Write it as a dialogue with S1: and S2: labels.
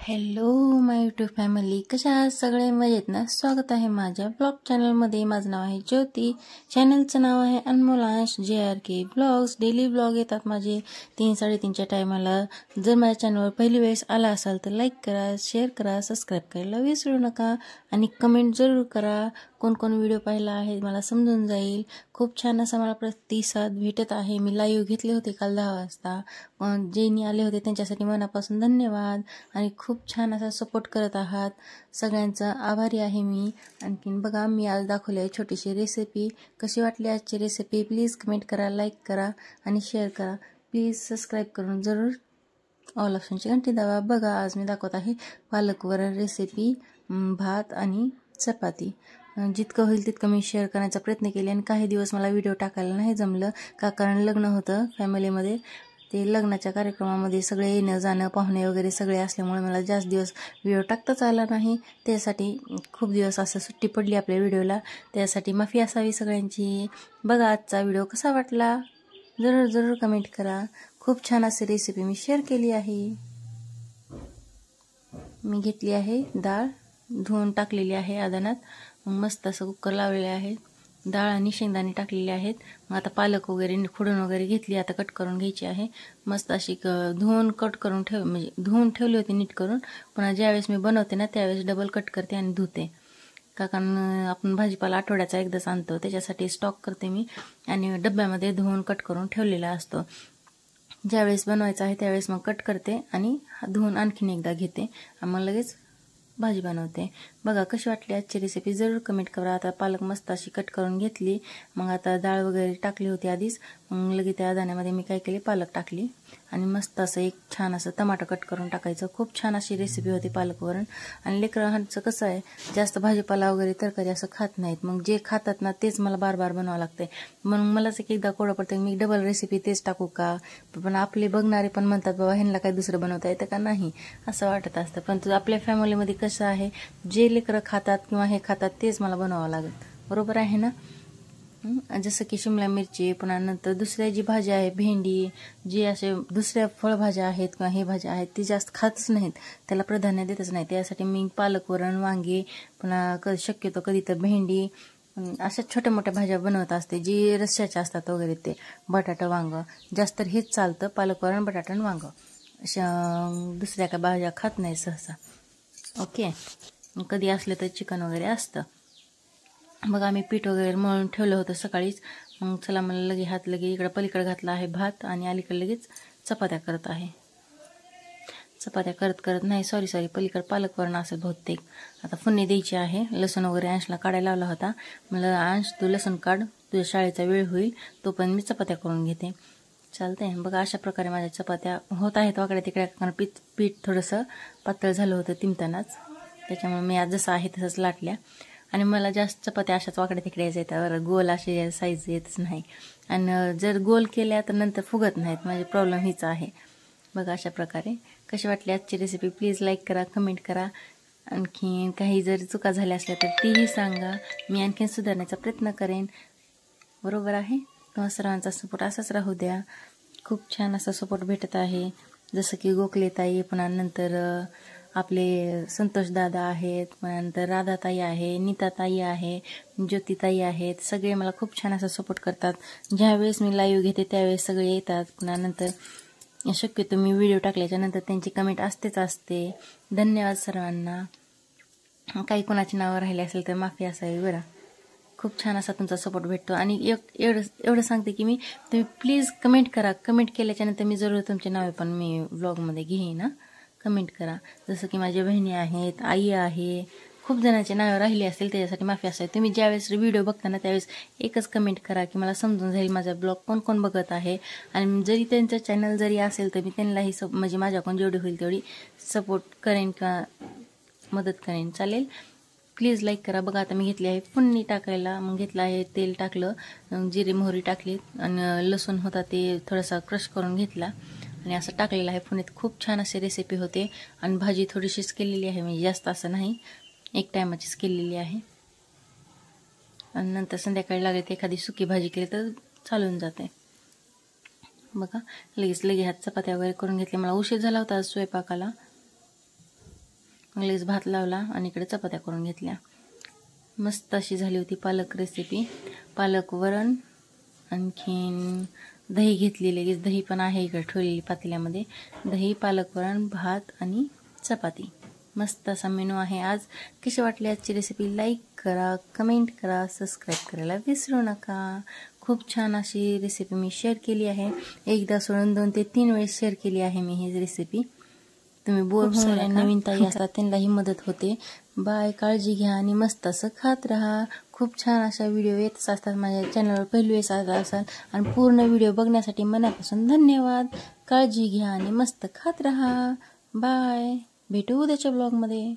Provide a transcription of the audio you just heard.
S1: Hello माय YouTube family, कशा आहात सगळे? मजेत ना? स्वागत आहे माझ्या ब्लॉग चॅनलमध्ये. माझं नाव आहे ज्योती, चॅनलचं नाव आहे अनमोलांश JRK ब्लॉग्स. डेली ब्लॉग येतात माझे 3-3:30च्या टायमाला. जर माझ्या चॅनलवर पहिली वेळेस आला असाल तर लाईक करा, शेअर करा, सबस्क्राईब करायला विसरू नका आणि कमेंट जरूर करा. कोण कोण व्हिडिओ पाहिला आहे मला समजून जाईल. खूप छान असा मला प्रतिसाद भेटत आहे. मी लाईव्ह घेतले होते काल 10 वाजता. ज्यांनी आले होते त्यांच्यासाठी मनापासून धन्यवाद आणि खूप छान असा सपोर्ट करत आहात. सगळ्यांचा आभारी आहे मी. आणखीन बघा, मी आज दाखवली आहे छोटीशी रेसिपी. कशी वाटली आजची रेसिपी प्लीज कमेंट करा, लाईक करा आणि शेअर करा. प्लीज सबस्क्राईब करून जरूर ऑल ऑप्शनची घंटी दाबा. बघा, आज मी दाखवत आहे पालक वरण रेसिपी, भात आणि चपाती. जितकं होईल तितकं मी शेअर करण्याचा प्रयत्न केले आणि काही दिवस मला व्हिडिओ टाकायला नाही जमलं का, कारण लग्न होतं फॅमिलीमध्ये. ते लग्नाच्या कार्यक्रमामध्ये सगळे येणं जाणं, पाहुणे वगैरे सगळे असल्यामुळे मला जास्त दिवस व्हिडिओ टाकताच आला नाही. त्यासाठी खूप दिवस असं सुट्टी पडली आपल्या व्हिडिओला, त्यासाठी माफी असावी सगळ्यांची. बघा आजचा व्हिडिओ कसा वाटला जरूर जरूर कमेंट करा. खूप छान अशी रेसिपी मी शेअर केली आहे. मी घेतली आहे डाळ, धुवून टाकलेली आहे आदनात. मस्त असं कुकर लावलेले आहे. डाळ आणि शेंगदाणे टाकलेले आहेत. मग आता पालक वगैरे खुडून वगैरे घेतली, आता कट करून घ्यायची आहे. मस्त अशी धुवून कट करून म्हणजे धुवून ठेवली होती नीट करून. पण ज्यावेळेस मी बनवते ना त्यावेळेस डबल कट करते आणि धुते, कारण आपण भाजीपाला आठवड्याचा एकदाच आणतो, त्याच्यासाठी स्टॉक करते मी आणि डब्यामध्ये धुवून कट करून ठेवलेला असतो. ज्यावेळेस बनवायचं आहे त्यावेळेस मग कट करते आणि धुवून आणखीन एकदा घेते आणि मग लगेच भाजी बनवते. बघा कशी वाटली आजची रेसिपी जरूर कमेंट करा. आता पालक मस्त अशी कट करून घेतली. मग आता डाळ वगैरे टाकली होती आधीच. मग लगेच त्या दाण्यामध्ये मी काय केले, पालक टाकली आणि मस्त असं एक छान असं टमाटर कट करून टाकायचं. खूप छान अशी रेसिपी होती पालक वरण. आणि लेकरांचं कसं आहे, जास्त भाजीपाला वगैरे तरकारी असं खात नाहीत. मग जे खातात ना तेच मला बार बार बनावं लागते. म्हणून मलाच एकदा कोडं पडतं, मी डबल रेसिपी तेच टाकू का. पण आपले बघणारे पण म्हणतात बाबा ह्यांना काय दुसरं बनवता येतं का नाही, असं वाटत असतं. पण आपल्या फॅमिलीमध्ये कसं आहे, जे लेकरं खातात किंवा हे खातात तेच मला बनवावं लागेल. बरोबर आहे ना? जसं की शिमला मिरची, पुन्हा नंतर दुसऱ्या जी भाज्या आहे, भेंडी, जे असे दुसऱ्या फळभाज्या आहेत किंवा हे भाज्या आहेत ती जास्त खातच नाहीत, त्याला प्राधान्य देतच नाही. त्यासाठी मी पालक वरण, वांगे, पुन्हा शक्यतो कधी तर भेंडी, अशा छोट्या मोठ्या भाज्या बनवत असते जी रस्स्याच्या असतात वगैरे. ते बटाटा वांग जास्त हेच चालतं, पालक वरण, बटाटा आणि वांग. अशा दुसऱ्या का भाज्या खात नाही सहसा. ओके, कधी असलं तर चिकन वगैरे असतं. मग आम्ही पीठ वगैरे मळून ठेवलं होतं सकाळीच. मग चला, मला लगे हात लगे इकडं पलीकडे घातला आहे भात आणि अलीकडे लगेच चपात्या करत आहे. चपात्या करत नाही, सॉरी पलीकडे पालक वरण असेल बहुतेक. आता फोडणी द्यायची आहे. लसूण वगैरे अंशला काढायला लावला होता. मला अंश तू लसूण काढ, तुझ्या शाळेचा वेळ होईल, तोपर्यंत मी चपात्या करून घेते. चालतंय. बघा अशा प्रकारे माझ्या चपात्या होत आहेत वाकड्या तिकडे, कारण पीठ थोडंसं पातळ झालं होतं तिमतानाच, त्याच्यामुळे मी आज जसं आहे तसंच लाटल्या. आणि मला जास्त चपात्या अशाच वाकड्या तिकडे येतात, गोल असे साईज येतच नाही. आणि जर गोल केल्या तर नंतर फुगत नाहीत. माझी प्रॉब्लेम हीच आहे. बघा अशा प्रकारे. कशी वाटली आजची रेसिपी प्लीज लाईक करा, कमेंट करा. आणखीन काही जर चुका झाल्या असल्या तर तीही सांगा, मी आणखीन सुधारण्याचा प्रयत्न करेन. बरोबर आहे? तेव्हा सर्वांचा सपोर्ट असाच राहू द्या. खूप छान असा सपोर्ट भेटत आहे. जसं की गोखलेताई, पुन्हा नंतर आपले संतोष दादा आहेत, नंतर राधाताई आहे, नीताताई आहे, ज्योतिताई आहेत. सगळे मला खूप छान असा सपोर्ट करतात. ज्यावेळेस मी लाईव्ह घेते त्यावेळेस सगळे येतात. पुन्हा नंतर शक्यतो मी व्हिडिओ टाकल्याच्या नंतर त्यांची कमेंट असतेच असते. धन्यवाद सर्वांना. काही कोणाची नावं राहिली असेल तर माफी असावी बरं. खूप छान असा तुमचा सपोर्ट भेटतो. आणि एवढं सांगते की तुम्ही प्लीज कमेंट करा. कमेंट केल्याच्यानंतर मी जरूर तुमचे नावे पण मी व्लॉगमध्ये घेईन ना. कमेंट करा. जसं की माझ्या बहिणी आहेत, आई आहे, खूप जणांचे नावे राहिली असतील त्याच्यासाठी माफी असेल. तुम्ही ज्यावेळेस व्हिडिओ बघताना त्यावेळेस एकच कमेंट करा की मला समजून जाईल माझा ब्लॉग कोण कोण बघत आहे. आणि जरी त्यांचं चॅनल जरी असेल तर मी त्यांनाही म्हणजे माझ्याकडून जेवढी होईल तेवढी सपोर्ट करेन किंवा मदत करेन. चालेल? प्लीज लाईक करा. बघा आता मी घेतली आहे फोडणी टाकायला. मग घेतलं आहे तेल, टाकलं, जिरे मोहरी टाकली आणि लसूण होता ते थोडासा क्रश करून घेतला आणि असं टाकलेलं आहे फोडणीत. खूप छान अशी रेसिपी होते. आणि भाजी थोडीशीच केलेली आहे, म्हणजे जास्त असं नाही, एक टायमाचीच केलेली आहे. आणि नंतर संध्याकाळी लागली तर एखादी सुकी भाजी केली तर चालून जाते. बघा लगेच हात चपात्या वगैरे करून घेतल्या. मला उशीर झाला होता स्वयंपाकाला. मग लगेच भात लावला आणि इकडे चपात्या करून घेतल्या. मस्त अशी झाली होती पालक रेसिपी. पालक वरण, आणखीन दही घेतली, लगेच दही पण आहे इकडे ठेवलेली पातेल्यामध्ये. दही, पालक वरण, भात आणि चपाती. मस्त असा मेनू आहे आज. कशी वाटली आजची रेसिपी? लाईक करा, कमेंट करा, सबस्क्राईब करायला विसरू नका. खूप छान अशी रेसिपी मी शेअर केली आहे. एकदा सोडून 2 ते 3 वेळेस शेअर केली आहे मी ही रेसिपी. तुम्ही बोर होऊ नका. नवीन ताई असतात त्यांनाही मदत होते. बाय, काळजी घ्या आणि मस्त असं खात राहा. खूप छान अशा व्हिडिओ येतच असतात माझ्या चॅनलवर. पहिली वेळेस असाल आणि पूर्ण व्हिडिओ बघण्यासाठी मनापासून धन्यवाद. काळजी घ्या आणि मस्त खात राहा. बाय, भेटू उद्याच्या ब्लॉगमध्ये.